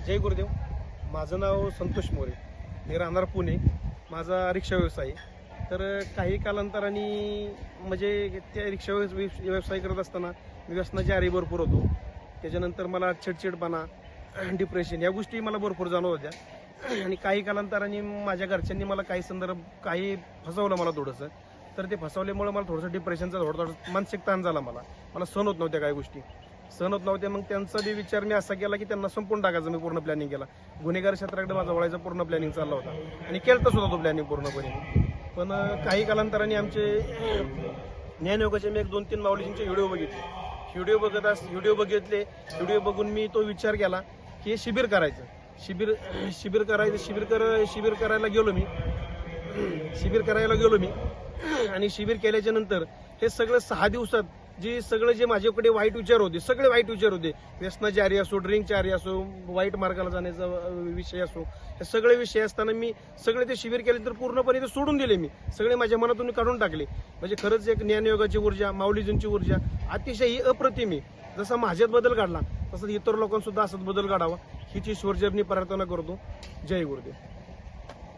जय गुरुदेव. माझं नाव संतोष मोरे, मी राहणार पुणे. माझा रिक्षा व्यवसाय आहे. तर काही कालांतराने म्हणजे त्या रिक्षा व्यवसाय करत असताना मी व्यसनाच्या आहारी भरपूर होतो. त्याच्यानंतर मला चिडचिडपणा, डिप्रेशन या गोष्टी मला भरपूर जाणवत होत्या. आणि काही कालांतराने माझ्या घरच्यांनी मला काही फसवलं मला थोडंसं. तर ते फसवल्यामुळे मला थोडंसं डिप्रेशनचा थोडा मानसिक ताण झाला. मला सहन होत नव्हत्या काही गोष्टी, सहन होत नव्हत्या. मग त्यांचा बी विचार मी असा केला की त्यांना संपून टाकायचं. मी पूर्ण प्लॅनिंग केला. गुन्हेगार क्षेत्राकडे माझा वळायचा पूर्ण प्लॅनिंग चालला होता आणि केलता सुद्धा तो प्लॅनिंग पूर्णपणे. पण काही कालांतराने आमचे ज्ञानयोगाचे मी 1-2-3 माऊलींचे व्हिडिओ बघितले. व्हिडिओ बघून मी तो विचार केला की शिबिर करायचं. शिबिर करायला गेलो मी. आणि शिबिर केल्याच्या नंतर हे सगळं 6 दिवसात जे माझ्याकडे वाईट विचार होते, सगळे वाईट विचार होते. व्यसनाची आहारी असो, ड्रिंकची आहारी असो, वाईट मार्गाला जाण्याचा विषय असो, हे सगळे विषय असताना मी सगळे ते शिबिर केले तर पूर्णपणे ते सोडून दिले. मी सगळे माझ्या मनातून काढून टाकले. म्हणजे खरंच एक ज्ञानयोगाची ऊर्जा, माऊलीजींची ऊर्जा अतिशय ही अप्रतिम आहे. जसा माझ्यात बदल घडला तसं इतर लोकांसुद्धा असाच बदल घडावा हीच ईश्वर चरणी प्रार्थना करतो. जय गुरुदेव.